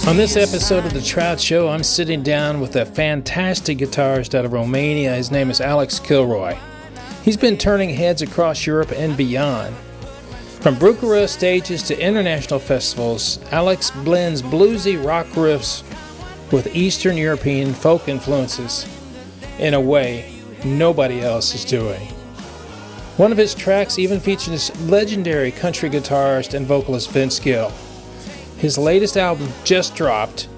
On this episode of The Trout Show, I'm sitting down with a fantastic guitarist out of Romania. His name is Alex Kilroy. He's been turning heads across Europe and beyond. From Bucharest stages to international festivals, Alex blends bluesy rock riffs with Eastern European folk influences in a way nobody else is doing. One of his tracks even features legendary country guitarist and vocalist Vince Gill. His latest album just dropped,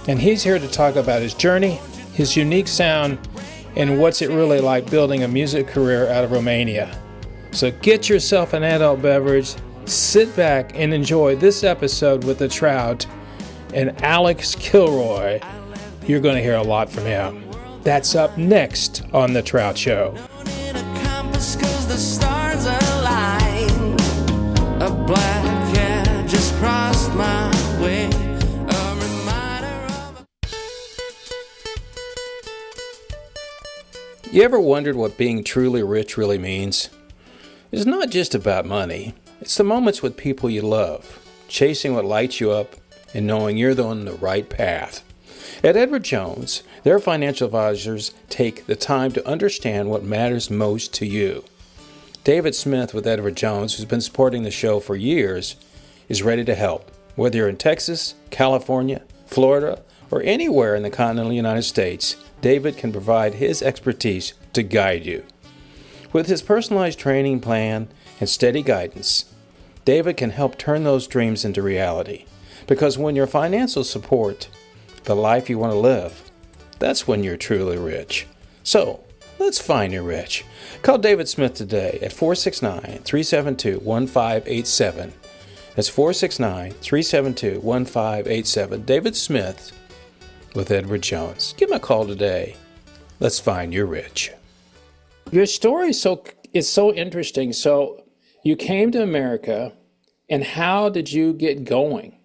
and he's here to talk about his journey, his unique sound, and what's it really like building a music career out of Romania. So get yourself an adult beverage, sit back, and enjoy this episode with The Trout and Alex Kilroy. You're going to hear a lot from him. That's up next on The Trout Show. The stars align. A black cat just crossed my way. A reminder of You ever wondered what being truly rich really means? It's not just about money. It's the moments with people you love, chasing what lights you up, and knowing you're on the right path. At Edward Jones, their financial advisors take the time to understand what matters most to you. David Smith with Edward Jones, who's been supporting the show for years, is ready to help. Whether you're in Texas, California, Florida, or anywhere in the continental United States, David can provide his expertise to guide you. With his personalized training plan and steady guidance, David can help turn those dreams into reality. Because when your financial support the life you want to live, that's when you're truly rich. So, let's find you rich. Call David Smith today at 469-372-1587. That's 469-372-1587. David Smith with Edward Jones. Give him a call today. Let's find you rich. Your story is so interesting. So you came to America, and how did you get going?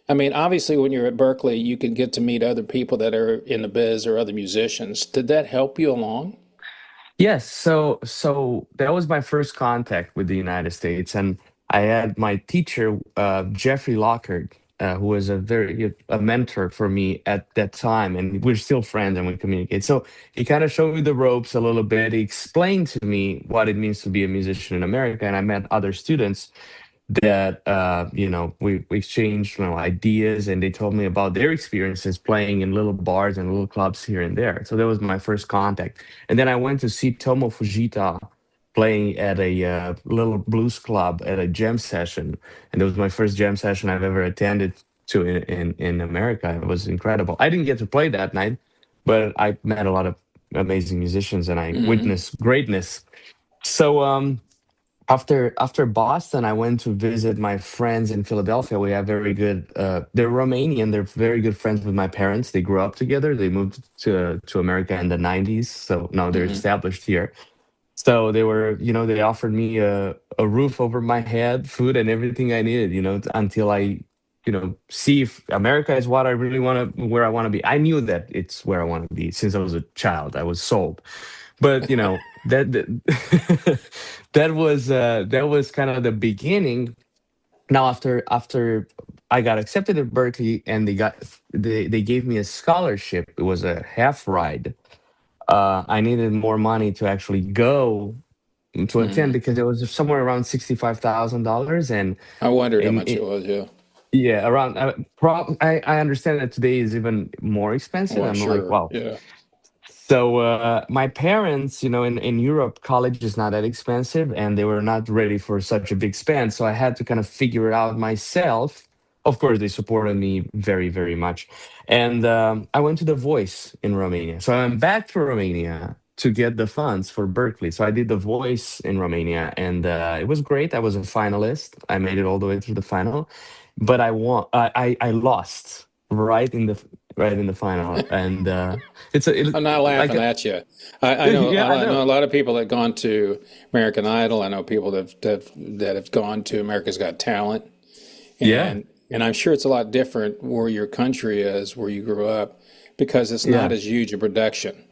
I mean, obviously, when you're at Berkeley, you can get to meet other people that are in the biz or other musicians. Did that help you along? Yes, so that was my first contact with the United States, and I had my teacher, Jeffrey Lockhart, who was a mentor for me at that time, and we're still friends and we communicate. So he kind of showed me the ropes a little bit. He explained to me what it means to be a musician in America, and I met other students that we exchanged ideas, and they told me about their experiences playing in little bars and little clubs here and there. So that was my first contact. And then I went to see Tomo Fujita playing at a little blues club at a jam session, and it was my first jam session I've ever attended to in America. It was incredible. I didn't get to play that night, but I met a lot of amazing musicians, and I witnessed greatness. So after Boston, I went to visit my friends in Philadelphia. We have very good, they're Romanian. They're very good friends with my parents. They grew up together. They moved to America in the 90s. So now they're established here. So they were, they offered me a roof over my head, food and everything I needed, until I, see if America is what I really where I want to be. I knew that it's where I want to be since I was a child. I was sold. But that that was kind of the beginning. Now after I got accepted at Berkeley, and they gave me a scholarship. It was a half ride. I needed more money to actually go to attend because it was somewhere around $65,000, and I wondered how much it was. Yeah, around. I understand that today is even more expensive. Well, I'm sure. like, wow. Yeah. So my parents, in Europe, college is not that expensive, and they were not ready for such a big spend. So I had to kind of figure it out myself. Of course, they supported me very, very much. And I went to The Voice in Romania. So I went back to Romania to get the funds for Berkeley. So I did The Voice in Romania, and it was great. I was a finalist. I made it all the way through the final, but I lost right in the final, and I'm not laughing at you. I know. Yeah, I know a lot of people that have gone to American Idol. I know people that have gone to America's Got Talent. And I'm sure it's a lot different where your country is, where you grew up, because it's not as huge a production.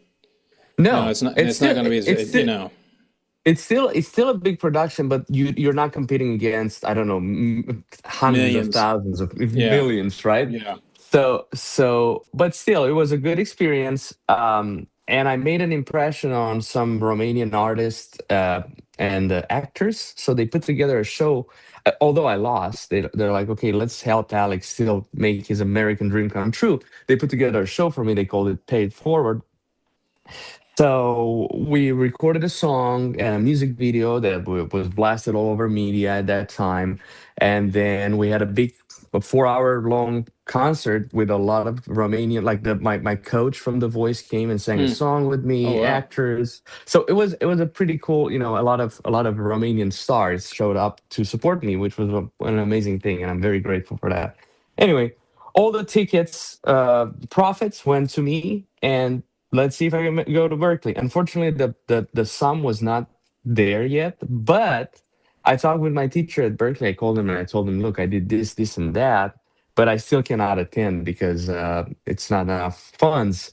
No, it's not. It's not going to be as It's still a big production, but you're not competing against, I don't know, hundreds of thousands of millions, right? Yeah. But still, it was a good experience. And I made an impression on some Romanian artists and actors. So they put together a show. Although I lost, they're like, okay, let's help Alex still make his American dream come true. They put together a show for me. They called it Paid Forward. So we recorded a song and a music video that was blasted all over media at that time, and then we had a 4 hour long concert with a lot of Romanian, like my coach from The Voice came and sang a Hmm. song with Oh me, wow. actors. So it was a pretty cool, a lot of Romanian stars showed up to support me, which was an amazing thing, and I'm very grateful for that. Anyway, all the tickets profits went to me, and let's see if I can go to Berkeley. Unfortunately, the sum was not there yet, but I talked with my teacher at Berkeley. I called him and I told him, look, I did this, and that, but I still cannot attend because it's not enough funds.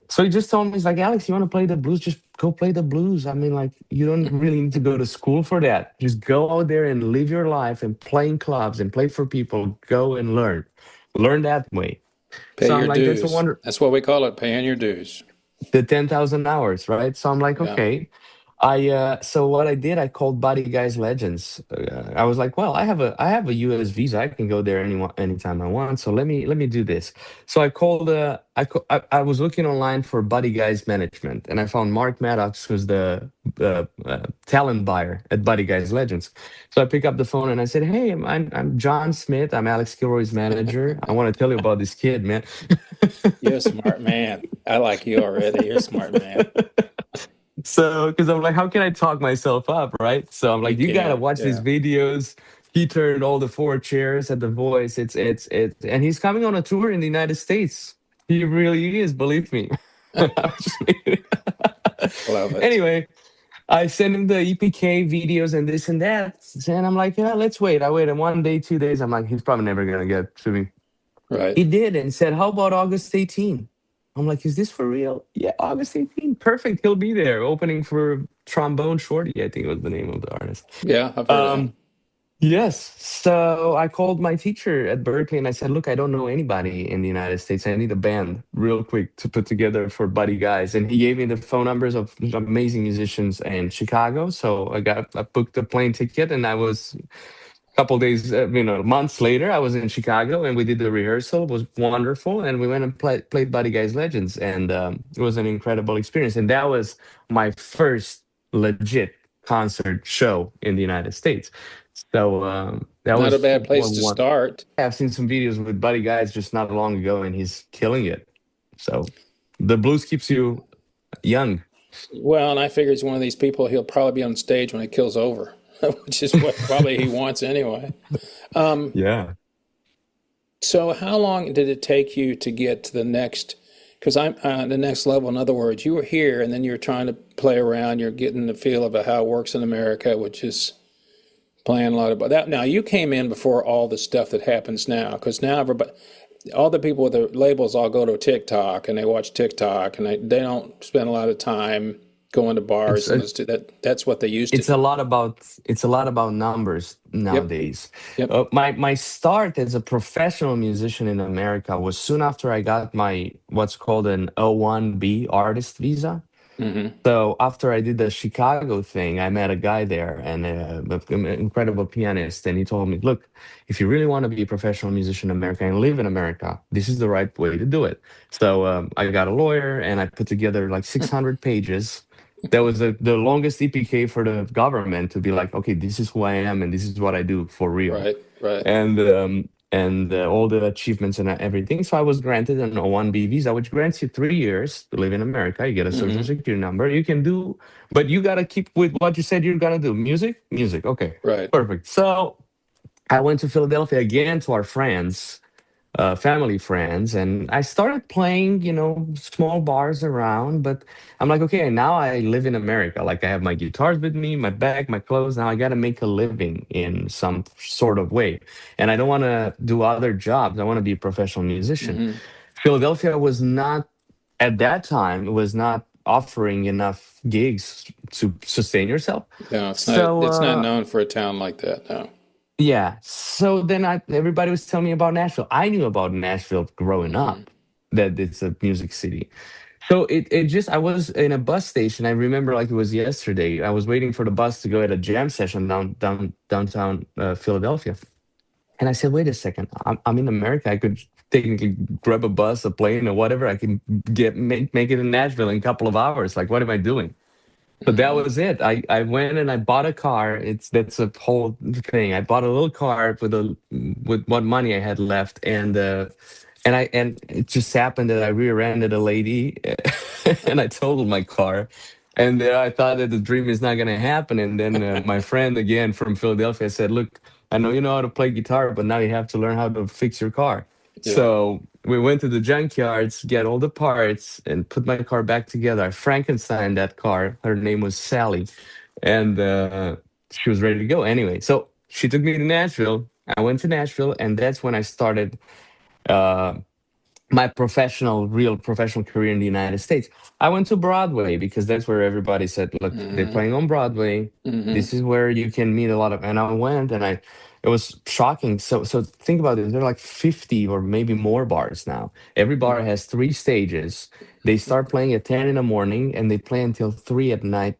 So he just told me, he's like, Alex, you want to play the blues? Just go play the blues. I mean, like, you don't really need to go to school for that. Just go out there and live your life and play in clubs and play for people. Go and learn. Learn that way. Pay So I'm your like, that's a dues. wonder, That's what we call it, paying your dues. the 10,000 hours, right? So I'm like, Yeah. okay. So what I did, I called Buddy Guys Legends. I was like, well, I have a US visa. I can go there anytime I want. So let me do this. So I called I was looking online for Buddy Guys Management, and I found Mark Maddox, who's the talent buyer at Buddy Guys Legends. So I pick up the phone and I said, hey, I'm John Smith. I'm Alex Kilroy's manager. I want to tell you about this kid, man. You're a smart man. I like you already. You're a smart man. So, because I'm like, how can I talk myself up, right? So I'm You like, you gotta can't. watch these Yeah. videos. He turned all the four chairs at the Voice. And he's coming on a tour in the United States. He really is, believe me. Love it. Anyway, I sent him the EPK videos and this and that, and I'm like, yeah, let's wait. I waited 1 day, 2 days. I'm like, he's probably never gonna get to me. Right. He did and said, how about August 18? I'm like, is this for real? Yeah, August 18. Perfect. He'll be there opening for Trombone Shorty, I think was the name of the artist. Yeah, I've heard of him. Um, yes. So I called my teacher at Berkeley and I said, look, I don't know anybody in the United States. I need a band real quick to put together for Buddy Guys. And he gave me the phone numbers of amazing musicians in Chicago. So I booked a plane ticket, and I was couple days, months later, I was in Chicago and we did the rehearsal. It was wonderful, and we went and played Buddy Guys Legends, and it was an incredible experience. And that was my first legit concert show in the United States. So that Not a was bad place to one. start. I've seen some videos with Buddy Guys just not long ago, and he's killing it. So the blues keeps you young. Well, and I figure he's one of these people, he'll probably be on stage when it kills over, which is what probably he wants anyway. Um, Yeah. so how long did it take you to get to the next, because I'm the next level, in other words, you were here and then you're trying to play around, you're getting the feel of how it works in America, which is playing a lot about that. Now, you came in before all the stuff that happens now, because now everybody, all the people with the labels all go to TikTok and they watch TikTok and they don't spend a lot of time going to It's bars and that's what they used to it's do. a lot about numbers Yep. nowadays. Yep. My start as a professional musician in America was soon after I got my what's called an O1B artist visa. Hmm. So after I did the Chicago thing, I met a guy there, and an incredible pianist, and he told me, "Look, if you really want to be a professional musician in America and live in America, this is the right way to do it." So I got a lawyer, and I put together like 600 pages. That was the longest EPK for the government to be like, "Okay, this is who I am, and this is what I do for real." Right. Right. And all the achievements and everything. So I was granted an O1B visa, which grants you 3 years to live in America. You get a social Hmm. security number. You can do, but you gotta keep with what you said you're gonna do. Music. Okay, Right. perfect. So I went to Philadelphia again to our friends, family friends, and I started playing, small bars around. But I'm like, okay, now I live in America. Like I have my guitars with me, my bag, my clothes. Now I got to make a living in some sort of way, and I don't want to do other jobs. I want to be a professional musician. Hmm. Philadelphia was not at that time. It was not offering enough gigs to sustain yourself. No, it's not. So It's not known for a town like that. No. Yeah. So then everybody was telling me about Nashville. I knew about Nashville growing Hmm. up, that it's a music city. So it just, I was in a bus station. I remember like it was yesterday. I was waiting for the bus to go at a jam session downtown Philadelphia. And I said, wait a second, I'm in America. I could technically grab a bus, a plane, or whatever. I can make it in Nashville in a couple of hours. Like, what am I doing? So that Hmm. was it. I went and I bought a car. That's a whole thing. I bought a little car with what money I had left, and it just happened that I rear-ended a lady, and I totaled my car, and I thought that the dream is not gonna happen. And then my friend again from Philadelphia said, "Look, I know you know how to play guitar, but now you have to learn how to fix your car." Yeah. So we went to the junkyards, get all the parts, and put my car back together. I Frankenstein that car. Her name was Sally, and she was ready to go. Anyway, so she took me to Nashville. I went to Nashville, and that's when I started uh, my real professional career in the United States. I went to Broadway because that's where everybody said, "Look, they're Hmm. playing on Broadway. Hmm. This is where you can meet a lot of." And I went, and it was shocking. So think about it. There are like 50 or maybe more bars now. Every bar has three stages. They start playing at 10 in the morning, and they play until 3 at night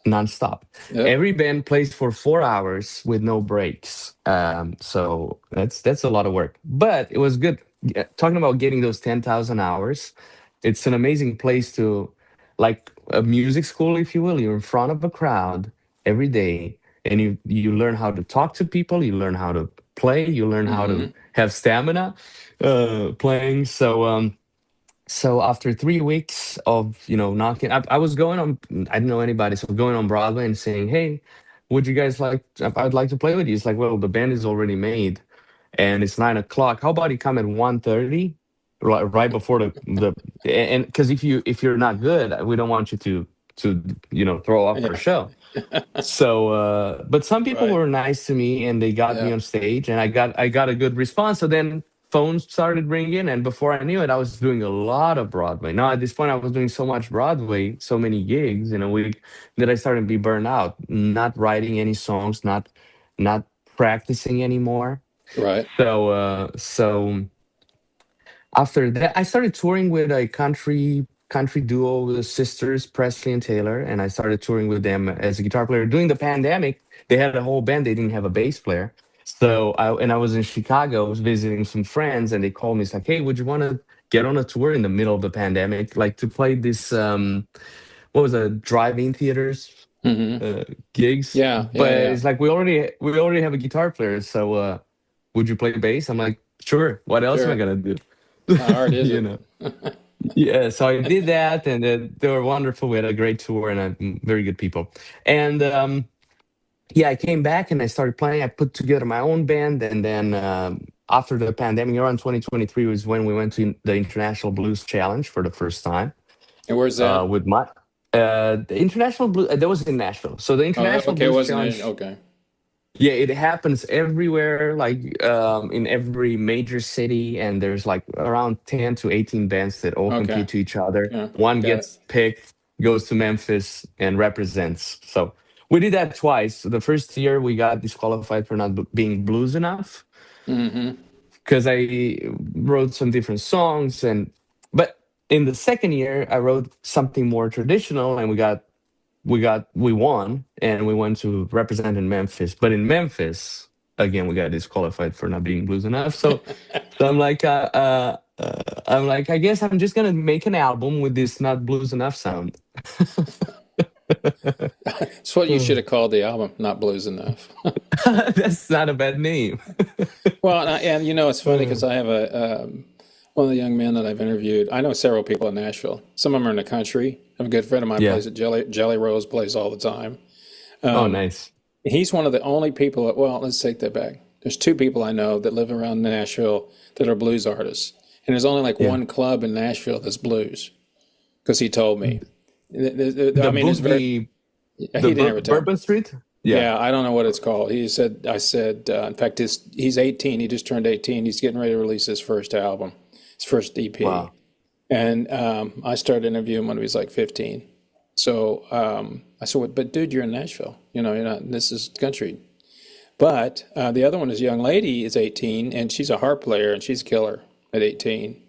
nonstop. Yep. Every band plays for 4 hours with no breaks. So that's a lot of work, but it was good. Yeah, talking about getting those 10,000 hours, it's an amazing place to, like a music school, if you will. You're in front of a crowd every day, and you learn how to talk to people. You learn how to play. You learn how to Hmm. have stamina playing. So after 3 weeks of knocking, I was going on. I didn't know anybody, so going on Broadway and saying, "Hey, would you guys like? I'd like to play with you." It's like, well, the band is already made, and it's 9 o'clock. How about you come at 1:30, right before the and because if you're not good, we don't want you to throw off our Yeah. show. So, but some people Right. were nice to me and they got me Yeah. on stage, and I got a good response. So then phones started ringing, and before I knew it, I was doing a lot of Broadway. Now at this point, I was doing so much Broadway, so many gigs in a week, that I started to be burned out. Not writing any songs, not practicing anymore. Right. So after that, I started touring with a country duo, the sisters Presley and Taylor, and I started touring with them as a guitar player. During the pandemic, they had a whole band. They didn't have a bass player, so I was in Chicago, I was visiting some friends, and they called me. It's like, "Hey, would you want to get on a tour in the middle of the pandemic, like to play this what was it, drive-in theaters Hmm. uh, gigs?" Yeah. Yeah. But Yeah. it's like we already have a guitar player, so would you play bass? I'm like, sure. What else am I Sure. gonna do? How hard is you it? know. Yeah, so I did that, and they were wonderful. We had a great tour, and very good people. And yeah, I came back and I started playing. I put together my own band, and then after the pandemic, around 2023 was when we went to the International Blues Challenge for the first time And where's that? with my the International Blues. That was in Nashville. So the Oh, International okay. It Blues wasn't Challenge. okay. Yeah, it happens everywhere, like in every major city, and there's like around 10 to 18 bands that all Okay. compete to each other. Yeah. One Got it. gets picked, goes to Memphis, and represents. So we did that twice. The first year we got disqualified for not being blues enough Hmm. because I wrote some different songs, and but in the second year I wrote something more traditional, and we won, and we went to represent in Memphis. But in Memphis, again, we got disqualified for not being blues enough. So I'm like, I guess I'm just gonna make an album with this not blues enough sound. It's what you should have called the album, not blues enough. That's not a bad name. Well, and it's funny because I have one of the young men that I've interviewed. I know several people in Nashville. Some of them are in the country. I have a good friend of mine Yeah. plays at Jelly Rose, plays all the time. Oh, nice. He's one of the only people. Well, let's take that back. There's two people I know that live around Nashville that are blues artists, and there's only like Yeah. one club in Nashville that's blues. Because he told me. I The mean, it's very. boogie, He the didn't ever tell me. Bourbon Street. Yeah. Yeah, I don't know what it's called. He said, I said, in fact, he's 18. He just turned 18. He's getting ready to release his first album, his first EP. Wow. And I started interviewing him when he was like 15. So I said, "But dude, you're in Nashville. You're not, this is country." But the other one is a young lady is 18, and she's a harp player, and she's a killer at 18.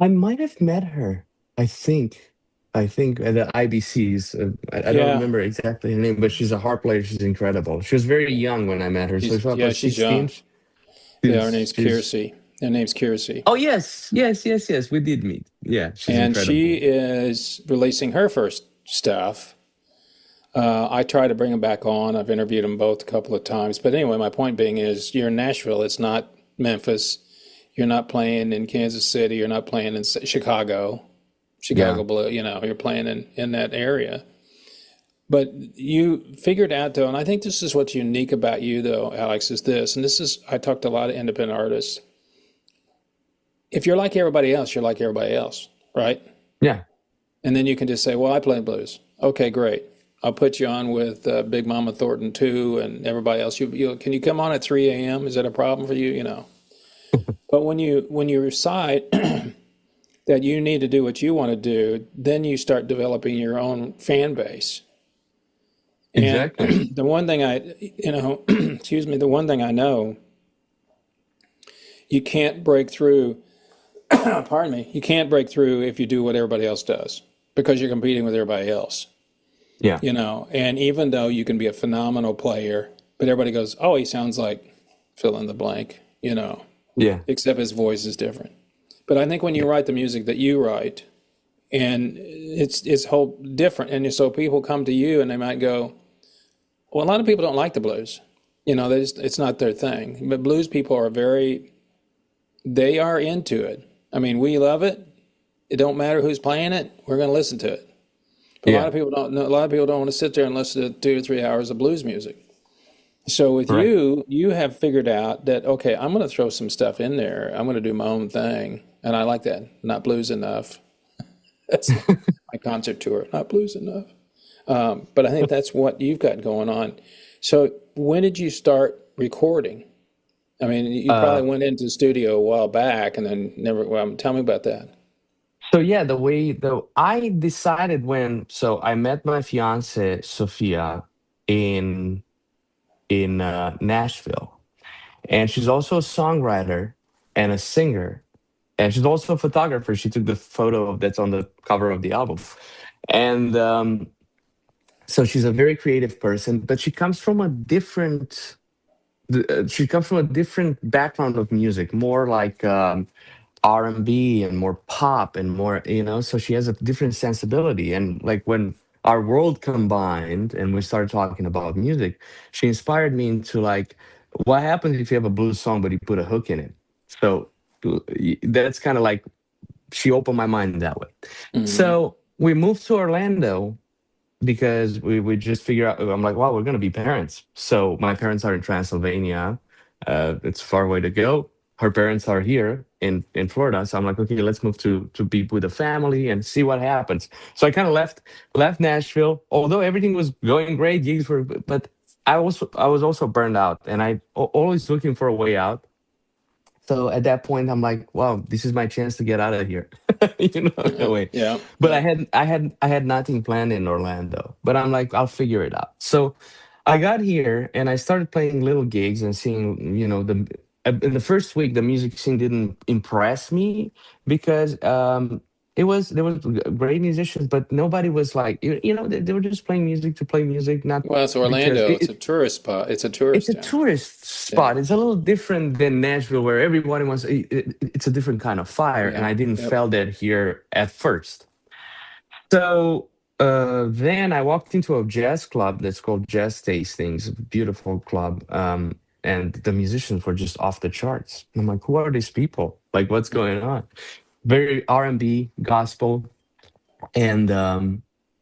I might have met her. I think. I think at the IBCs. I don't Yeah, remember exactly her name, but she's a harp player. She's incredible. She was very young when I met her, so she's she was yeah, like she's 16. young. Yeah, her name's She's. Kiersey. Her name's Kiersey. Oh yes, yes, yes, yes. We did meet. Yeah, she's And she incredible. is releasing her first stuff. I try to bring them back on. I've interviewed them both a couple of times. But anyway, my point being is you're in Nashville. It's not Memphis. You're not playing in Kansas City. You're not playing in Chicago, Yeah. Chicago Blue. You're playing in that area. But you figured out, though, and I think this is what's unique about you, though, Alex, is this, and this is, I talked to a lot of independent artists. If you're like everybody else, you're like everybody else, right? Yeah. And then you can just say, well, I play blues. Okay, great. I'll put you on with Big Mama Thornton too, and everybody else. Can you come on at 3 a.m.? Is that a problem for you? But when you decide that you need to do what you want to do, then you start developing your own fan base. And Exactly. the one thing excuse me, the one thing I know, you can't break through. Pardon me. You can't break through if you do what everybody else does because you're competing with everybody else. Yeah. And even though you can be a phenomenal player, but everybody goes, oh, he sounds like fill in the blank, Yeah. except his voice is different. But I think when you write the music that you write, and it's whole different, and so people come to you and they might go, well, a lot of people don't like the blues. It's not their thing. But blues people they are into it. I mean, we love it. It don't matter who's playing it. We're going to listen to it. But Yeah. a lot of people don't want to sit there and listen to 2 or 3 hours of blues music. So with Right. you have figured out that, okay, I'm going to throw some stuff in there. I'm going to do my own thing. And I like that. Not blues enough. That's my concert tour. Not blues enough. But I think that's what you've got going on. So when did you start recording? I mean, you Uh, probably went into the studio a while back and then never, well, tell me about that. so yeah, the way though I decided when so I met my fiance Sophia in Nashville, and she's also a songwriter and a singer, and she's also a photographer. She took the photo that's on the cover of the album, and so she's a very creative person, but she comes from a different background of music, more like R&B and more pop and more, so she has a different sensibility. And like when our world combined and we started talking about music, she inspired me into like, what happens if you have a blues song but you put a hook in it? So that's kind of like she opened my mind that way. Hmm. So we moved to Orlando because we just figure out. I'm like, wow, we're gonna be parents. So my parents are in Transylvania. It's far away to go. Her parents are here in Florida. So I'm like, okay, let's move to be with the family and see what happens. So I kind of left Nashville, although everything was going great, gigs were, but I was also burned out, and always looking for a way out. So at that point, I'm like, wow, this is my chance to get out of here, in a Yeah, way. yeah, But yeah. I had nothing planned in Orlando. But I'm like, I'll figure it out. So I got here and I started playing little gigs and seeing, in the first week the music scene didn't impress me because there was great musicians, but nobody was like, they were just playing music to play music, not Well, it's because Orlando. It's a tourist spot. It's a it's tourist a town. tourist Yeah, spot. It's a little different than Nashville, where everybody wants. It's a different kind of fire, and yeah, I didn't yep. feel that here at first. So then I walked into a jazz club that's called Jazz Tastings, a beautiful club, and the musicians were just off the charts. I'm like, who are these people? Like, what's going on? Very R&B, gospel, and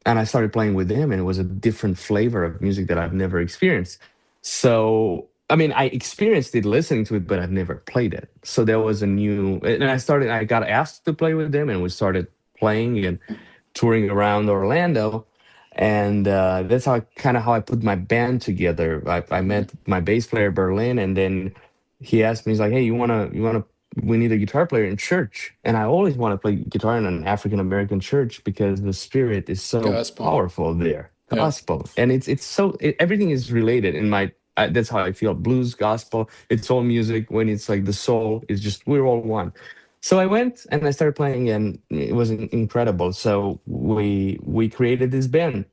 I started playing with them, and it was a different flavor of music that I've never experienced. So I mean, I experienced it listening to it, but I've never played it. So there was a new, and I got asked to play with them, and we started playing and touring around Orlando, and that's how I put my band together. I met my bass player Berlin, and then he asked me, he's like, "Hey, you wanna, we need a guitar player in church." And I always want to play guitar in an African American church because the spirit is so Gospel. powerful there, Yep. gospel, and everything is related in my. that's how I feel. Blues, gospel, it's all music. When it's like the soul, it's just we're all one. So I went and I started playing, and it was incredible. So we created this band.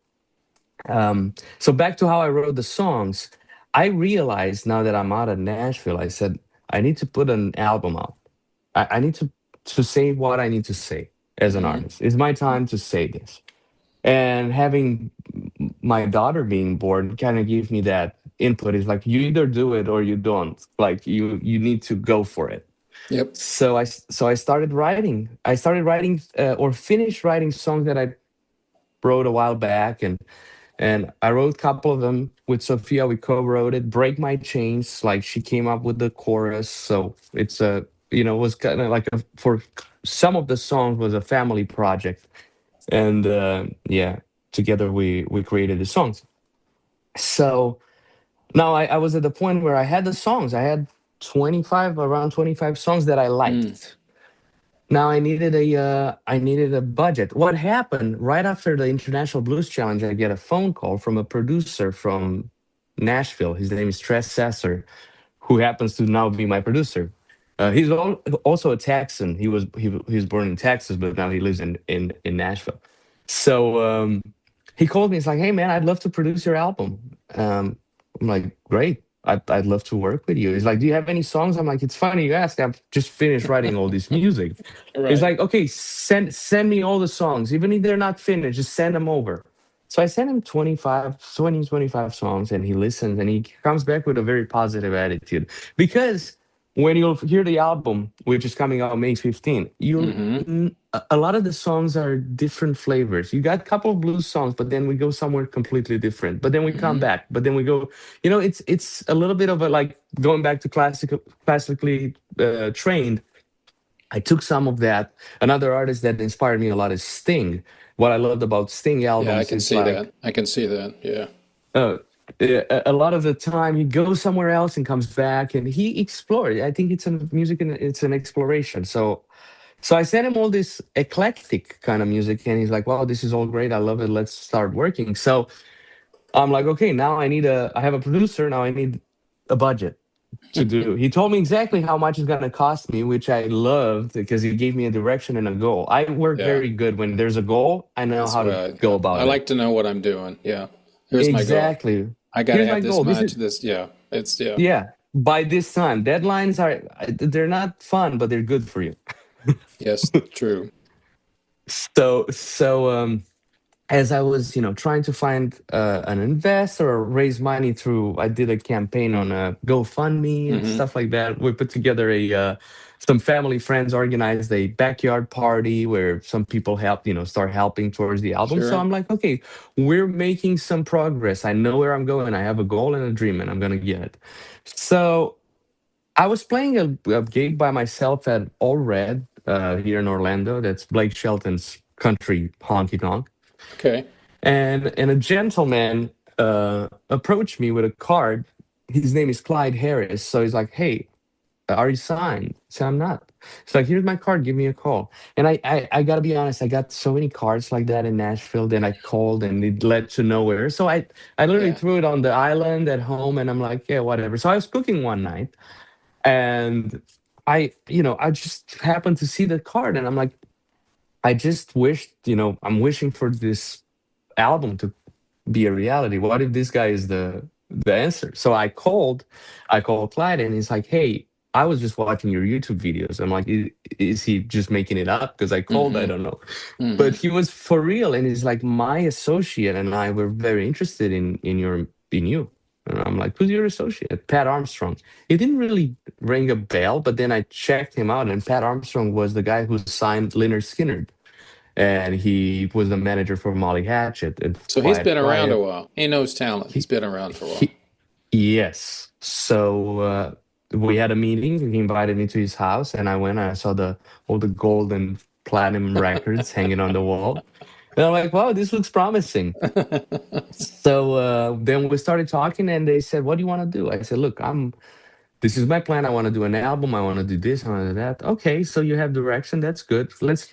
So back to how I wrote the songs, I realized now that I'm out of Nashville, I said I need to put an album out. I need to say what I need to say as an Hmm. artist. It's my time to say this. And having my daughter being born kind of gave me that input. It's like you either do it or you don't. Like you need to go for it. Yep. So I started writing. I started writing or finished writing songs that I wrote a while back, and I wrote a couple of them with Sophia. We co-wrote it. Break My Chains, like she came up with the chorus. So it's a it was kind of like for some of the songs was a family project, and yeah, together we created the songs. So now I was at the point where I had the songs. I had around 25 songs that I Mm. liked. Now I needed a budget. What happened right after the International Blues Challenge? I get a phone call from a producer from Nashville. His name is Tress Sasser, who happens to now be my producer. He's also a Texan. He was born in Texas, but now he lives in Nashville. So he called me. He's like, "Hey man, I'd love to produce your album." I'm like, "Great, I'd love to work with you." He's like, "Do you have any songs?" I'm like, "It's funny you ask. I've just finished writing all this music." It's Right. like, "Okay, send me all the songs, even if they're not finished. Just send them over." So I sent him 25 songs, and he listens, and he comes back with a very positive attitude. Because when you'll hear the album, which is coming out May 15th, Hmm. a lot of the songs are different flavors. You got a couple of blues songs, but then we go somewhere completely different. But then we come Hmm. back, but then we go, it's a little bit of a like going back to classically trained. I took some of that. Another artist that inspired me a lot is Sting. What I loved about Sting Yeah, I albums can is see like that. I can see that. Yeah. uh, a lot of the time he goes somewhere else and comes back and he explored. I think it's a music and it's an exploration. So I sent him all this eclectic kind of music, and he's like, "Wow, this is all great. I love it. Let's start working." So I'm like, "Okay, now I have a producer. Now I need a budget to do." He told me exactly how much it's gonna cost me, which I loved because he gave me a direction and a goal. I work Yeah. very good when there's a goal. I know That's how what to go I about it. like to know what I'm doing. Yeah. Here's my goal. Exactly. I got to Here's my have this goal. This much. is This. Yeah. It's yeah. yeah. By this time, deadlines are they're not fun, but they're good for you. Yes. True. So as I was, trying to find an investor or raise money through, I did a campaign on a GoFundMe and Hmm. stuff like that. We put together some family friends organized a backyard party where some people helped, start helping towards the album. So Sure. I'm like, okay, we're making some progress. I know where I'm going. I have a goal and a dream, and I'm gonna get it. So I was playing a gig by myself at All Red here in Orlando. That's Blake Shelton's country honky tonk, Okay. and a gentleman approached me with a card. His name is Clyde Harris. So he's like, "Hey, are you signed?" So I'm not. It's like, "Here's my card. Give me a call." And I gotta be honest. I got so many cards like that in Nashville. Then I called, and it led to nowhere. So I literally Yeah. threw it on the island at home, and I'm like, yeah, whatever. So I was cooking one night, and I just happened to see the card, and I'm like, I just wished, I'm wishing for this album to be a reality. What if this guy is the answer? So I called Clyde, and he's like, "Hey, I was just watching your YouTube videos." I'm like, Is he just making it up?" Because I called, I Hmm. don't know. Hmm. But he was for real, and he's like, "My associate and I were very interested in you." And I'm like, "Who's your associate?" "Pat Armstrong." It didn't really ring a bell, but then I checked him out, and Pat Armstrong was the guy who signed Leonard Skinner, and he was the manager for Molly Hatchet and So he's Quiet been around a Riot. while. He knows talent. He's He, been around for a while. he, yes. So we had a meeting. He invited me to his house, and I went. And I saw all the gold and platinum records hanging on the wall, and I'm like, "Wow, this looks promising." So then we started talking, and they said, "What do you want to do?" I said, "Look, This is my plan. I want to do an album. I want to do this. I want to do that." "Okay, so you have direction. That's good. Let's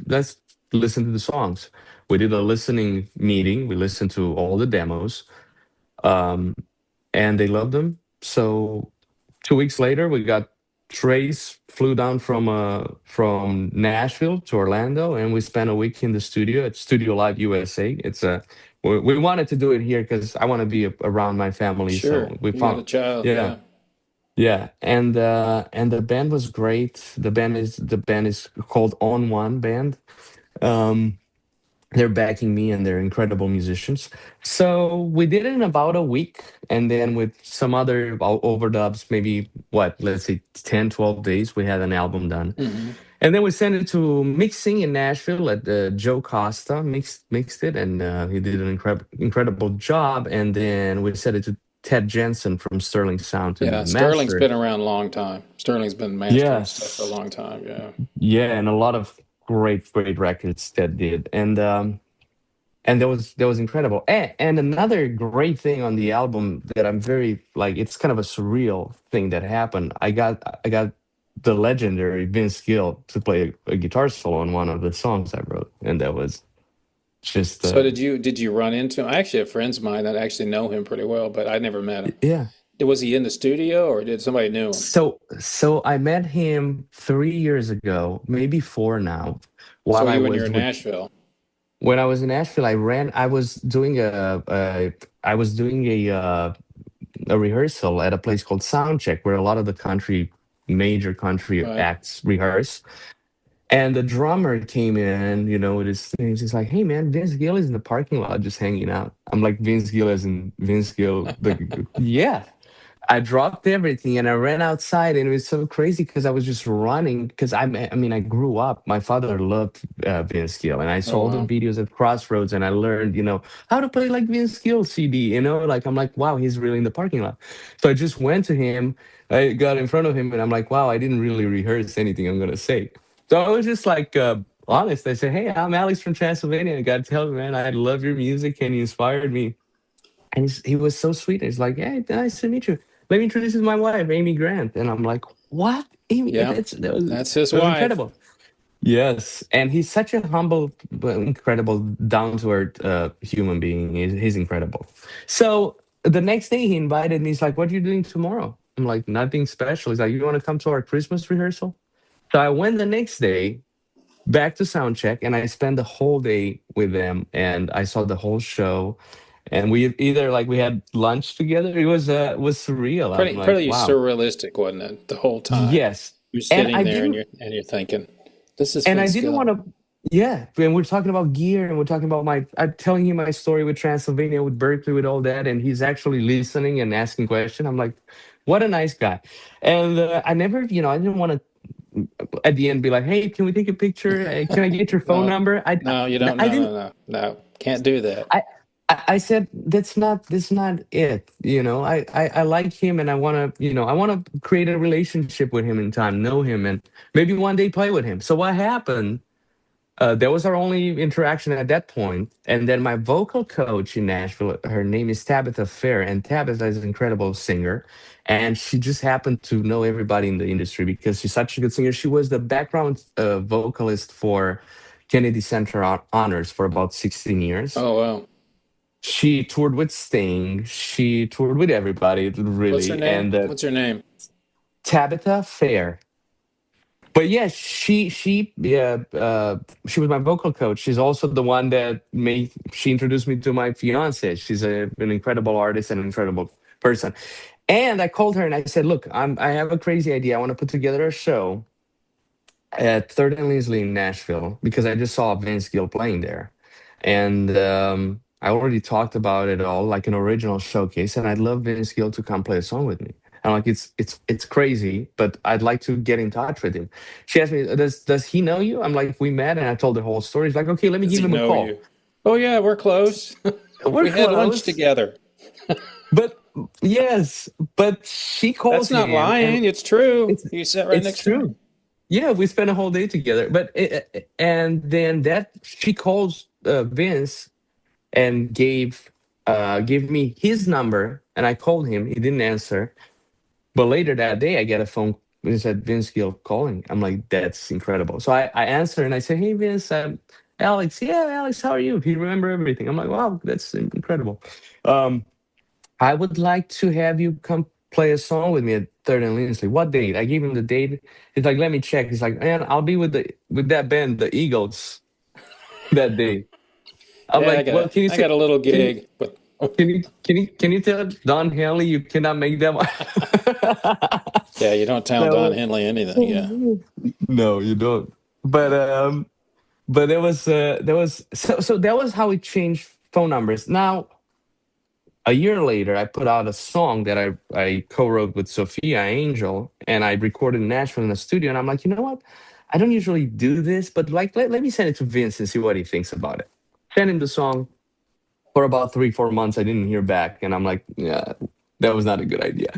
listen to the songs." We did a listening meeting. We listened to all the demos, um, and they loved them. So 2 weeks later, we got Trace flew down from Nashville to Orlando, and we spent a week in the studio at Studio Live USA. It's a we wanted to do it here because I want to be around my family. Sure. So we You got a found, child. yeah, Yeah. yeah, and the band was great. The band is called On One Band. Um, they're backing me and they're incredible musicians. So we did it in about a week, and then with some other overdubs, maybe what, let's say 10, 12 days, we had an album done. Hmm. And then we sent it to mixing in Nashville at Joe Costa mixed it, and he did an incredible job. And then we sent it to Ted Jensen from Sterling Sound to Yeah. Sterling's master it. been around a long time. Sterling's been mastering stuff for a Yes, long time. Yeah. yeah, and a lot of great records Ted did, and that was incredible. And another great thing on the album that I'm very like, it's kind of a surreal thing that happened. I got the legendary Vince Gill to play a guitar solo on one of the songs I wrote, and that was just So did you run into him? I actually have friends of mine that actually know him pretty well, but I never met him. yeah. Was he in the studio or did somebody knew him? So I met him 3 years ago, maybe four now, So while I you when you're was in with Nashville. when I was in Nashville. I was doing a rehearsal at a place called Soundcheck, where a lot of the major country Right. acts rehearse. And the drummer came in, with his thing. He's just like, "Hey, man, Vince Gill is in the parking lot just hanging out." I'm like, "Vince Gill is in Vince Gill." Yeah. I dropped everything and I ran outside, and it was so crazy because I was just running because I grew up. My father loved Vince Gill, and I Oh saw all the wow. videos at Crossroads, and I learned, how to play like Vince Gill CD. Like I'm like, wow, he's really in the parking lot. So I just went to him. I got in front of him, and I'm like, wow, I didn't really rehearse anything I'm gonna say. So I was just like, honest. I said, "Hey, I'm Alex from Transylvania. I got to tell you, man, I love your music, and you inspired me." And he was so sweet. He's like, "Hey, nice to meet you. Let me introduce you to my wife, Amy Grant." And I'm like, "What, Amy?" Yeah. That's his That was wife. incredible. Yes, and he's such a humble, but incredible, down to earth human being. He's incredible. So the next day, he invited me. He's like, "What are you doing tomorrow?" I'm like, "Nothing special." He's like, "You want to come to our Christmas rehearsal?" So I went the next day back to sound check, and I spent the whole day with them, and I saw the whole show, and we either like we had lunch together. It was surreal. I'm like, Pretty wow. surrealistic, wasn't it? The whole time. Yes. You're And sitting I there and didn't you're thinking, this is and I Vince didn't Gill. want to, yeah, and we're talking about gear, and we're talking about I'm telling him my story with Transylvania, with Berkeley, with all that, and he's actually listening and asking questions. I'm like, what a nice guy. And I never, I didn't want to at the end be like, "Hey, can we take a picture? Can I get your phone No, number?" no, you don't. I No, didn't. no, no, no. Can't do that. I I said that's not it. I like him, and I want to create a relationship with him in time, know him, and maybe one day play with him. So what happened? That was our only interaction at that point. And then my vocal coach in Nashville, her name is Tabitha Fair, and Tabitha is an incredible singer. And she just happened to know everybody in the industry because she's such a good singer. She was the background vocalist for Kennedy Center Honors for about 16 years. Oh wow. She toured with Sting. She toured with everybody, What's her really. name? And What's her name? Tabitha Fair. But yeah, she was my vocal coach. She's also the one that made she introduced me to my fiance. She's an incredible artist and an incredible person. And I called her and I said, "Look, I have a crazy idea. I want to put together a show at Third and Leslie in Nashville because I just saw Vince Gill playing there, and I already talked about it all like an original showcase, and I'd love Vince Gill to come play a song with me." I'm like, it's crazy, but I'd like to get in touch with him. She asked me, "Does he know you?" I'm like, "We met," and I told the whole story. He's like, "Okay, let me Does give he him a know call." you? Oh yeah, we're close. We're We had lunch close, together. but yes, but she calls That's not him, and lying. It's true. it's You sat right it's next to me. true. Yeah, we spent a whole day together. And then that she calls Vince and gave me his number, and I called him. He didn't answer. But later that day, I get a phone. It said Vince Gill calling. I'm like, that's incredible. So I answer and I say, "Hey Vince, Alex. Yeah, Alex, how are you?" He remember everything. I'm like, wow, that's incredible. Um, I would like to have you come play a song with me at Third and Lindsley. What date? I gave him the date. He's like, let me check. He's like, man, I'll be with that band, the Eagles, that day. I'm Yeah, like, well, can you I got a little can you gig, but can you tell Don Henley you cannot make that one? yeah, you don't tell Don So Henley anything. Yeah. no, you don't. But there was so that was how we changed phone numbers. Now a year later, I put out a song that I co-wrote with Sophia Angel, and I recorded in Nashville in the studio. And I'm like, you know what? I don't usually do this, but like let me send it to Vince and see what he thinks about it. Send him the song. For about 3-4 months, I didn't hear back, and I'm like, yeah, that was not a good idea.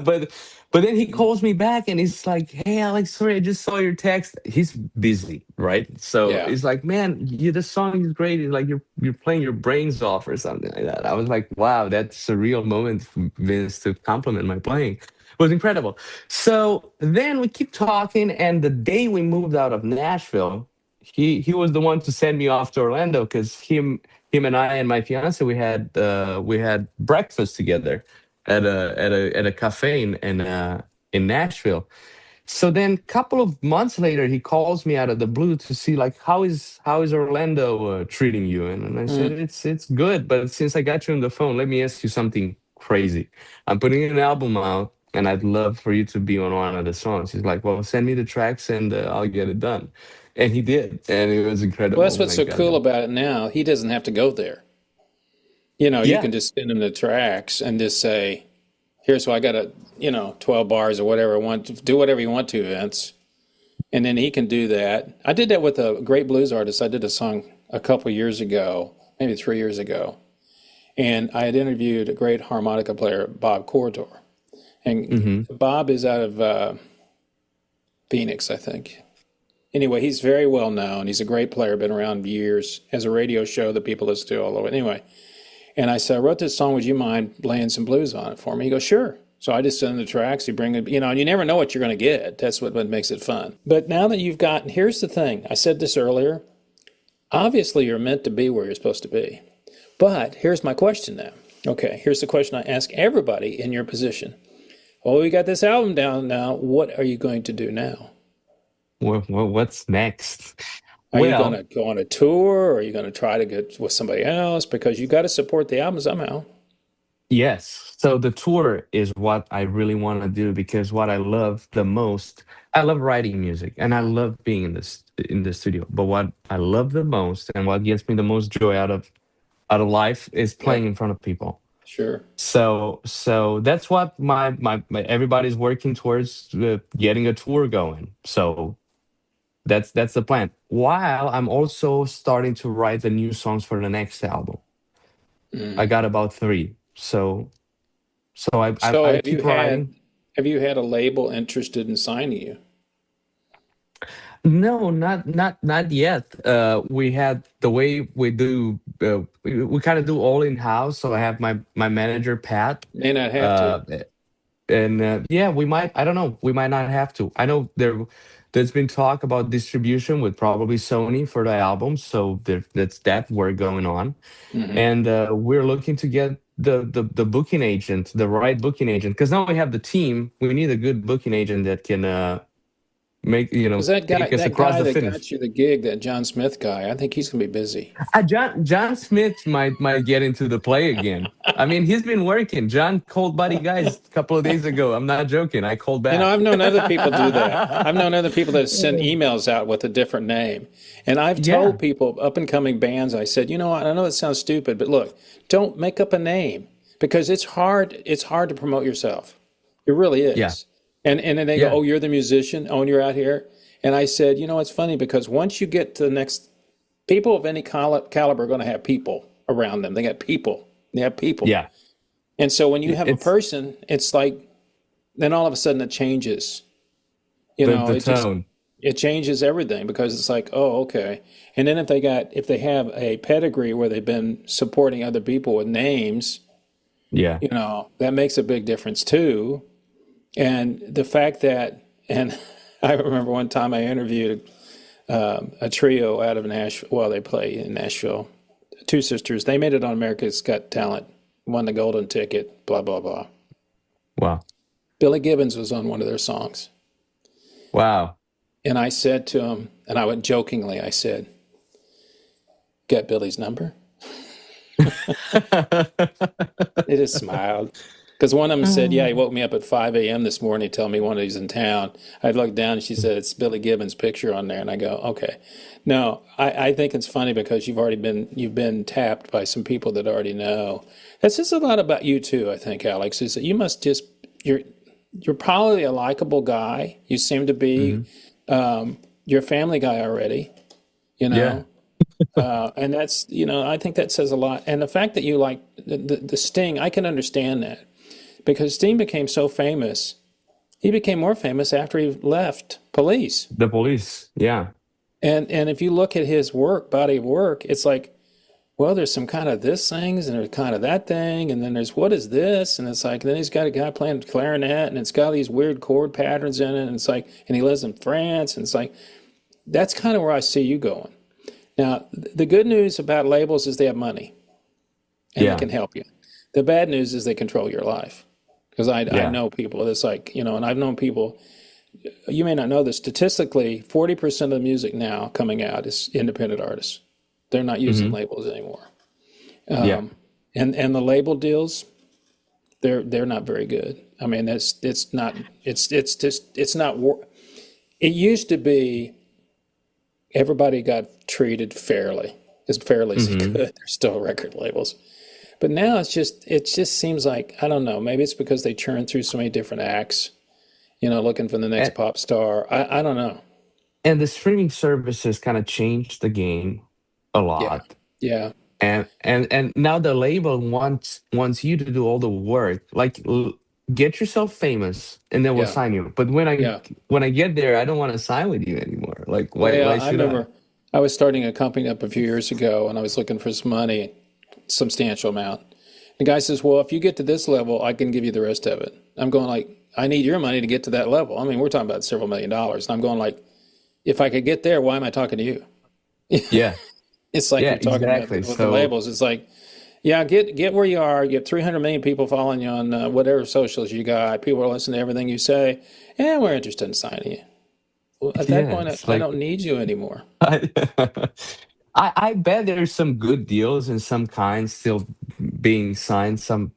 but but then he calls me back and he's like, hey Alex, sorry, I just saw your text. He's busy, right? So Yeah. he's like, man, the song is great. It's like you're playing your brains off or something like that. I was like, wow, that's a real moment for Vince to compliment my playing. It was incredible. So then we keep talking, and the day we moved out of Nashville, he was the one to send me off to Orlando because him and I and my fiance we had breakfast together at a cafe in Nashville. So then, couple of months later, he calls me out of the blue to see like how is Orlando treating you, and I said Mm. it's good, but since I got you on the phone, let me ask you something crazy. I'm putting an album out, and I'd love for you to be on one of the songs. He's like, well, send me the tracks, and I'll get it done. And he did, and it was Well, that's incredible. what's so Like, cool about it now. He doesn't have to go there. You yeah, can just send him the tracks and just say, here's what I got 12 bars or whatever I want. Do whatever you want to, Vince. And then he can do that. I did that with a great blues artist. I did a song a couple years ago, maybe 3 years ago. And I had interviewed a great harmonica player, Bob Corridor. And hmm Bob is out of Phoenix, I think. Anyway, he's very well known. He's a great player, been around years, has a radio show that people listen to all over. Anyway, and I said, I wrote this song. Would you mind laying some blues on it for me? He goes, sure. So I just send him the tracks. He bring it, and you never know what you're going to get. That's what makes it fun. But now that you've gotten, here's the thing. I said this earlier. Obviously, you're meant to be where you're supposed to be. But here's my question now. Okay, here's the question I ask everybody in your position. Well, we got this album down now. What are you going to do now? what's next? Are you going to Well, go on a tour, or are you going to try to get with somebody else? Because you got to support the album somehow. yes. So the tour is what I really want to do because what I love the most, I love writing music and I love being in the studio. But what I love the most and what gets me the most joy out of life is Yep, playing in front of people. sure. So that's what my everybody's working towards getting a tour going. So that's the plan. While I'm also starting to write the new songs for the next album. I Mm. got about three. So So I keep writing. have you had a label interested in signing you? No, not yet. We had the way we do. We kind of do all in house. So I have my manager Pat, May not have to. uh, and yeah, we might. I don't know. We might not have to. I know there's been talk about distribution with probably Sony for the album. So that's that work going on, Hmm. and we're looking to get the booking agent, the right booking agent, because now we have the team. We need a good booking agent that can make Because that guy, take us that across guy the that finish. got you the gig, that John Smith guy, I think he's gonna be busy. John Smith might get into the play again. I mean, he's been working. John called Buddy Guys a couple of days ago. I'm not joking. I called back. I've known other people do that. I've known other people that send emails out with a different name. And I've Yeah, told people, up and coming bands, I said, I know it sounds stupid, but look, don't make up a name because it's hard to promote yourself. It really yeah, is. And then they go, yeah, oh, you're the musician. Oh, and you're out here. And I said, it's funny because once you get to the next, people of any caliber are going to have people around them. They got people. They have people. yeah. And so when you have a It's person, it's like, then all of a sudden it changes. the It just, tone. it changes everything because it's like, oh, okay. And then if they have a pedigree where they've been supporting other people with names, Yeah. that makes a big difference too. And the fact that, and I remember one time I interviewed a trio out of Nashville. Well, they play in Nashville. Two sisters. They made it on America's Got Talent, won the golden ticket, blah, blah, blah. Wow. Billy Gibbons was on one of their songs. Wow. And I said to him, and I went jokingly, I said, "Got Billy's number?" They just smiled. Because one of them said, "Yeah, he woke me up at 5 a.m. this morning, telling me one of he's in town." I looked down and she said, "It's Billy Gibbons' picture on there." And I go, "Okay." No, I think it's funny because you've been tapped by some people that already know. That says a lot about you too, I think, Alex, is that you must just you're probably a likable guy. You seem to be you're a family guy already, you know. And that's, I think that says a lot. And the fact that you like the Sting, I can understand that. Because Sting became so famous, he became more famous after he left Police. The Police, yeah. And if you look at his body of work, it's like, well, there's some kind of this things, and there's kind of that thing, and then there's what is this, and it's like, then he's got a guy playing clarinet, and it's got these weird chord patterns in it, and it's like, and he lives in France, and it's like, that's kind of where I see you going. Now, the good news about labels is they have money, and they can help you. The bad news is they control your life. Because I know people that's like, and I've known people, you may not know this, statistically, 40% of the music now coming out is independent artists. They're not using labels anymore. And the label deals, they're not very good. I mean, it used to be everybody got treated fairly, as fairly as they could. There's still record labels. But now it just seems like, I don't know, maybe it's because they churn through so many different acts, looking for the next pop star. I don't know. And the streaming services kind of changed the game a lot. Yeah. And now the label wants you to do all the work. Like, get yourself famous, and then we'll sign you. But when I get there, I don't want to sign with you anymore. Like, why should I? Remember, I was starting a company up a few years ago, and I was looking for some money, substantial amount. The guy says, "Well, if you get to this level, I can give you the rest of it." I'm going like, I need your money to get to that level. I mean, we're talking about several $1 million. And I'm going like, if I could get there, why am I talking to you? Yeah. It's like you're talking about with the labels. It's like, get where you are. Get 300 million people following you on whatever socials you got. People are listening to everything you say. And we're interested in signing you. Well, at that point, I don't need you anymore. I bet there's some good deals and some kinds still being signed somewhere.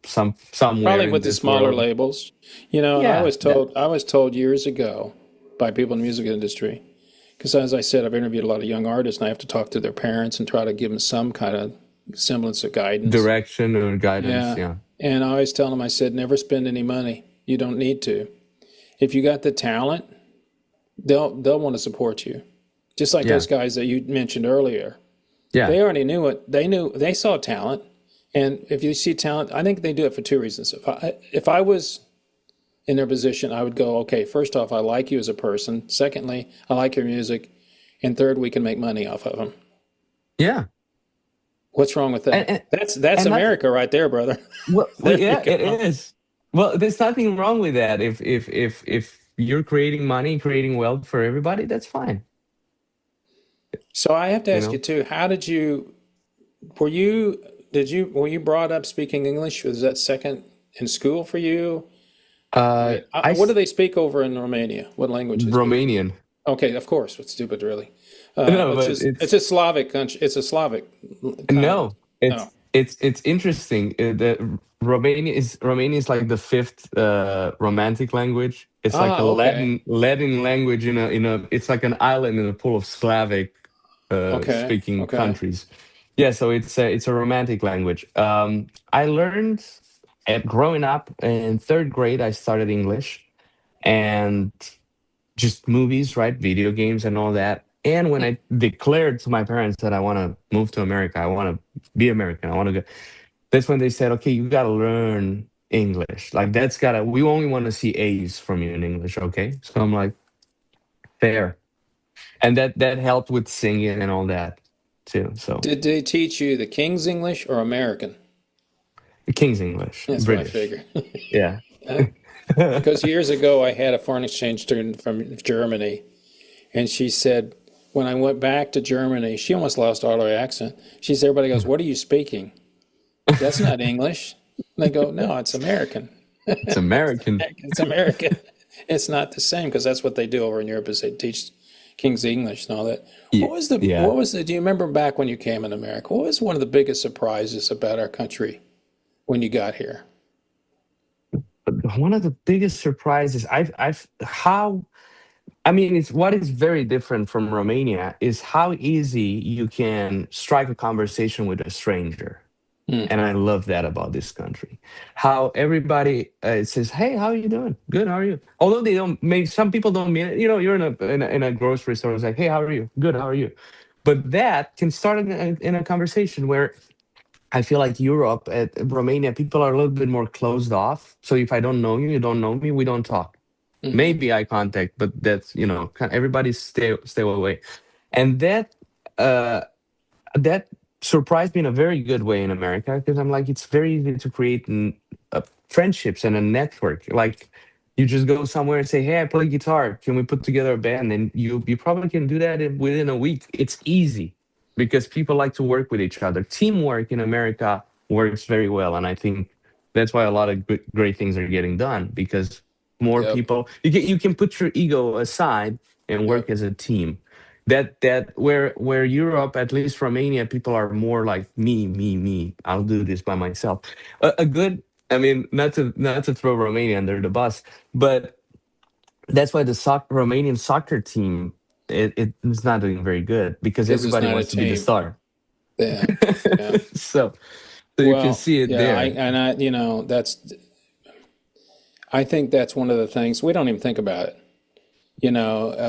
Probably with the smaller labels. I was told years ago by people in the music industry, because as I said, I've interviewed a lot of young artists, and I have to talk to their parents and try to give them some kind of semblance of guidance. Direction or guidance, yeah. And I always tell them, I said, never spend any money. You don't need to. If you got the talent, they'll want to support you. Just like those guys that you mentioned earlier. Yeah. They already knew it. They saw talent. And if you see talent, I think they do it for two reasons. If I was in their position, I would go, okay, first off, I like you as a person. Secondly, I like your music. And third, we can make money off of them. Yeah. What's wrong with that? That's America right there, brother. Well, yeah, it is. Well, there's nothing wrong with that. If you're creating money, creating wealth for everybody, that's fine. So I have to ask you too, were you brought up speaking English? Was that second in school for you? What do they speak over in Romania? What language? Romanian. Okay, of course. What's stupid, really? No, but it's a Slavic country. It's a Slavic. It's interesting. Romania is like the fifth romantic language. It's like a Latin language it's like an island in a pool of Slavic speaking countries. Yeah, so it's a romantic language. I learned growing up in third grade. I started English, and just movies, right? Video games and all that. And when I declared to my parents that I want to move to America, I want to be American, I want to go, that's when they said, okay, you got to learn English. Like we only want to see A's from you in English, okay? So I'm like, fair. And that helped with singing and all that too. So did they teach you the King's English or American? The King's English. That's British. what I figure. Yeah. Because years ago I had a foreign exchange student from Germany, and she said, when I went back to Germany, she almost lost all her accent. She said, everybody goes, what are you speaking? That's not English. And they go, no, it's American. It's American. It's American. It's not the same because that's what they do over in Europe is they teach King's English and all that. Yeah, yeah. Do you remember back when you came in America? What was one of the biggest surprises about our country when you got here? One of the biggest surprises I've how I mean, it's what is very different from Romania is how easy you can strike a conversation with a stranger. Hmm. And I love that about this country. How everybody says, "Hey, how are you doing? Good, how are you?" Although they don't make some people don't mean it. You know, you're in a grocery store. It's like, "Hey, how are you? Good, how are you?" But that can start in a conversation where I feel like Europe, at Romania, people are a little bit more closed off. So if I don't know you, you don't know me, we don't talk. Hmm. Maybe eye contact, but that's everybody stay away, and uh, that surprised me in a very good way in America because I'm like it's very easy to create friendships and a network. Like you just go somewhere and say, "Hey, I play guitar. Can we put together a band?" And you probably can do that within a week. It's easy because people like to work with each other. Teamwork in America works very well, and I think that's why a lot of great things are getting done because more Yep. people you can put your ego aside and work Yep. as a team. That where Europe, at least Romania, people are more like me. I'll do this by myself. A good, I mean, not to throw Romania under the bus, but that's why the Romanian soccer team it's not doing very good because Because it's everybody not a wants to be the team. star. Yeah. Yeah. So you can Well, see it yeah, there. I think that's one of the things we don't even think about it.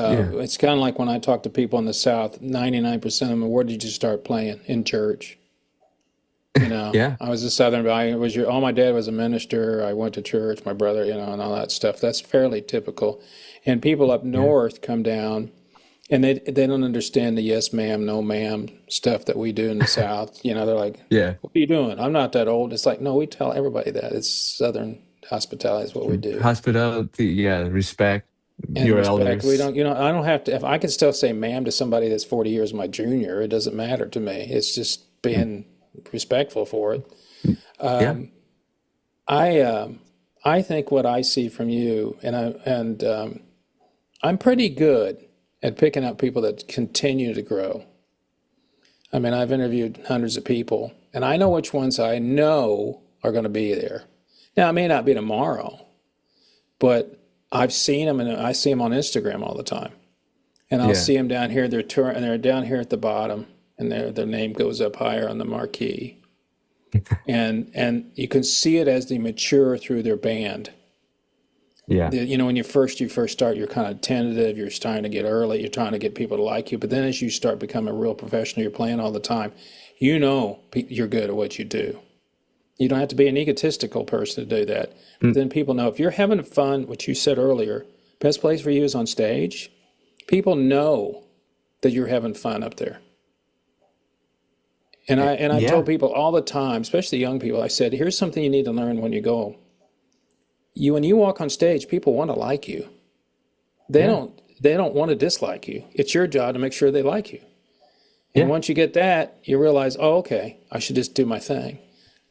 Yeah, It's kind of like when I talk to people in the South, 99% of them, where did you start playing? In church. yeah, I was a Southern, my dad was a minister. I went to church, my brother, and all that stuff. That's fairly typical. And people up yeah, north come down and they don't understand the yes ma'am, no ma'am stuff that we do in the South. They're like, yeah. what are you doing? I'm not that old. It's like, no, we tell everybody that. It's Southern hospitality is what we do. Hospitality, yeah, respect And your respect, we elders. don't, I don't have to, if I can still say ma'am to somebody that's 40 years my junior, it doesn't matter to me. It's just being respectful for it. Yeah, I I think what I see from you, I'm pretty good at picking out people that continue to grow. I mean, I've interviewed hundreds of people, and I know which ones I know are going to be there. Now, it may not be tomorrow, but I've seen them, and I see them on Instagram all the time. And I'll yeah, see them down here. They're touring, and they're down here at the bottom, and their name goes up higher on the marquee. And you can see it as they mature through their band. yeah, When you first start, you're kind of tentative. You're starting to get early. You're trying to get people to like you. But then as you start becoming a real professional, you're playing all the time. You're good at what you do. You don't have to be an egotistical person to do that. But mm, then people know if you're having fun, what you said earlier, best place for you is on stage. People know that you're having fun up there. And I yeah, told people all the time, especially young people, I said, here's something you need to learn when you go. When you walk on stage, people want to like you. They yeah, don't they don't want to dislike you. It's your job to make sure they like you. And yeah. once you get that, you realize, oh, okay, I should just do my thing.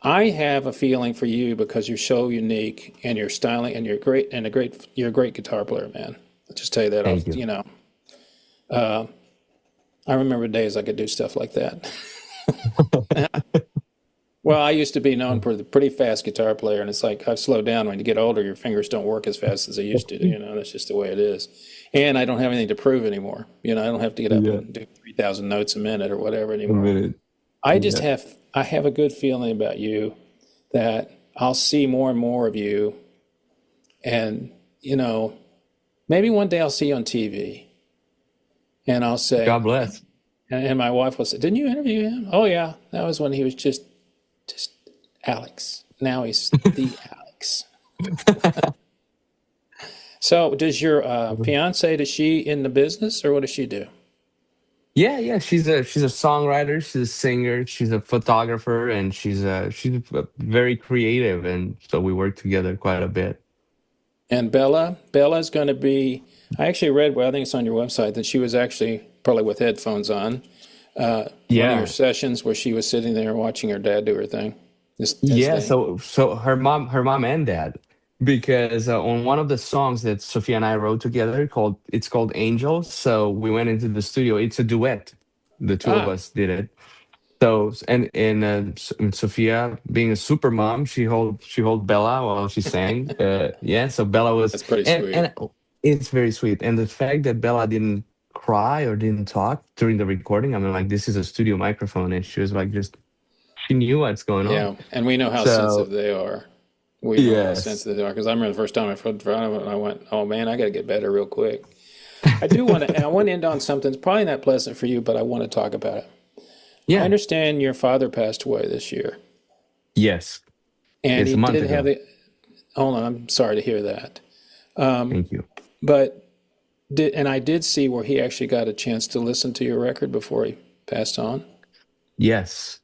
I have a feeling for you because you're so unique and you're styling and you're a great guitar player, man. I'll just tell you that Thank you. I remember days I could do stuff like that. Well, I used to be known for the pretty fast guitar player, and it's like I've slowed down. When you get older, your fingers don't work as fast as they used to. That's just the way it is. And I don't have anything to prove anymore. I don't have to get up Yeah, and do 3,000 notes a minute or whatever a anymore. minute. Yeah, I have a good feeling about you that I'll see more and more of you, and maybe one day I'll see you on TV, and I'll God say, bless. and my wife will say, "Didn't you interview him?" Oh yeah, that was when he was just Alex. Now he's the Alex. So, does your fiance? Does she in the business, or what does she do? Yeah, yeah. She's a songwriter. She's a singer. She's a photographer, and she's very creative. And so we work together quite a bit. And Bella's going to be. I actually read. Well, I think it's on your website that she was actually probably with headphones on. One of your Yeah, sessions where she was sitting there watching her dad do her thing. His yeah. thing. So her mom and dad. because on one of the songs that Sophia and I wrote together, it's called Angels. So we went into the studio. It's a duet. The two of Ah, us did it. So and Sophia, being a super mom, she hold Bella while she sang. Yeah, so Bella was, that's pretty sweet. and it's very sweet. And the fact that Bella didn't cry or didn't talk during the recording, I mean, like, this is a studio microphone, and she was like, just she knew what's going on. Yeah, and we know how sensitive So they are. We know how yes, sensitive they are because I remember the first time I put in front of it, and I went, "Oh man, I got to get better real quick." I do want to, and I want to end on something. It's probably not pleasant for you, but I want to talk about it. I yeah, understand your father passed away this year, yes, and it's he a month did have ago. the. Hold on, I'm sorry to hear that. Thank you. But and I did see where he actually got a chance to listen to your record before he passed on. Yes.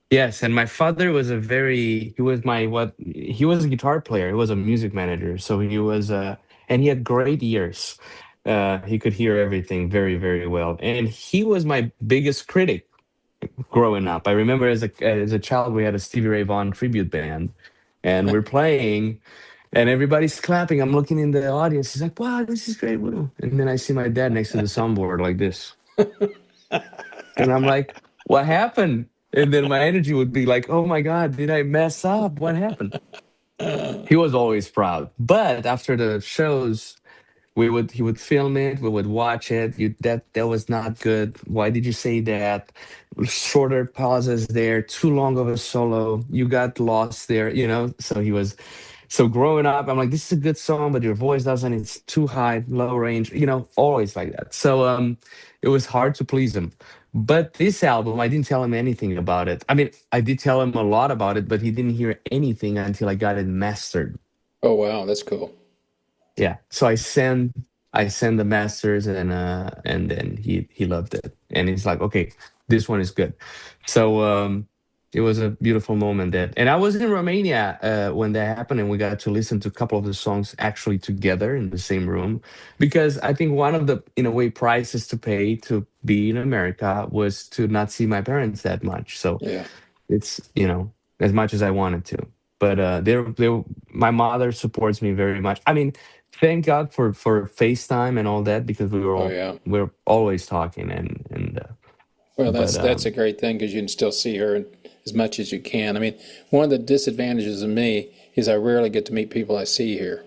Yes, and my father was he was my what he was a guitar player. He was a music manager, so he was and he had great ears. He could hear everything very, very well, and he was my biggest critic growing up. I remember as a child we had a Stevie Ray Vaughan tribute band, and we're playing, and everybody's clapping. I'm looking in the audience. He's like, "Wow, this is great!" Woo." And then I see my dad next to the soundboard like this. And I'm like, what happened? And then my energy would be like, oh my God, did I mess up? What happened? He was always proud. But after the shows, he would film it, we would watch it. That was not good. Why did you say that? Shorter pauses there, too long of a solo. You got lost there, So so growing up, I'm like, this is a good song, but your voice doesn't, it's too high, low range, always like that. So it was hard to please him. But this album, I didn't tell him anything about it. I mean, I did tell him a lot about it, but he didn't hear anything until I got it mastered. Oh wow, that's cool. Yeah. So I send the masters, and then he loved it. And he's like, okay, this one is good. So it was a beautiful moment and I was in Romania when that happened, and we got to listen to a couple of the songs actually together in the same room, because I think one of the, in a way, prices to pay to be in America was to not see my parents that much. So Yeah. it's, as much as I wanted to. But my mother supports me very much. I mean, thank God for FaceTime and all that, because Oh yeah. we're always talking, and Well, but that's a great thing because you can still see her as much as you can. I mean, one of the disadvantages of me is I rarely get to meet people I see here.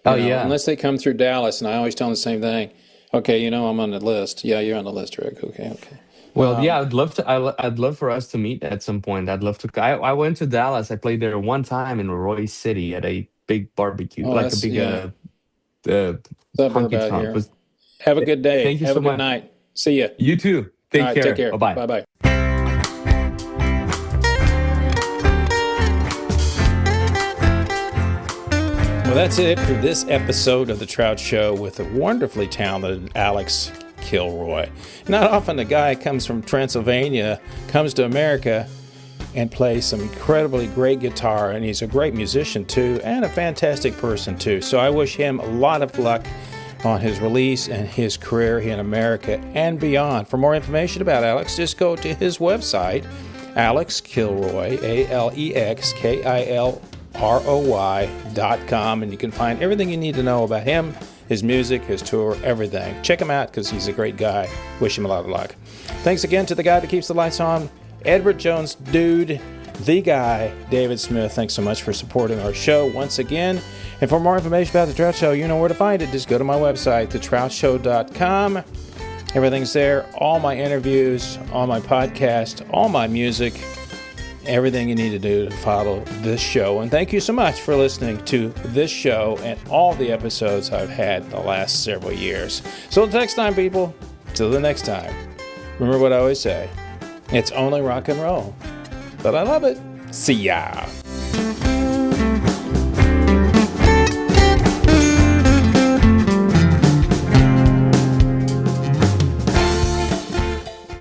oh yeah. Unless they come through Dallas, and I always tell them the same thing. Okay, I'm on the list. Yeah, you're on the list, Rick. Okay, okay. Well, yeah, I'd love to. I'd love for us to meet at some point. I'd love to. I went to Dallas. I played there one time in Roy City at a big barbecue, Oh, like a that's big yeah. uh Suburb honky out tonk. here. Have a good day. Thank you Have so a good much. night. See ya. You too. All Take right, care. take care. Bye Bye bye. bye. Well, that's it for this episode of The Trout Show with the wonderfully talented Alex Kilroy. Not often a guy comes from Transylvania, comes to America, and plays some incredibly great guitar, and he's a great musician too, and a fantastic person too. So I wish him a lot of luck on his release and his career here in America and beyond. For more information about Alex, just go to his website, Alex Kilroy, AlexKilroy.com, and you can find everything you need to know about him, his music, his tour, everything. Check him out because he's a great guy. Wish him a lot of luck. Thanks again to the guy that keeps the lights on, Edward Jones, dude, the guy, David Smith. Thanks so much for supporting our show once again. And for more information about The Trout Show, you know where to find it. Just go to my website, thetroutshow.com. Everything's there. All my interviews, all my podcasts, all my music, everything you need to do to follow this show. And thank you so much for listening to this show and all the episodes I've had the last several years. So until next time, people, till the next time, remember what I always say, it's only rock and roll, but I love it. See ya.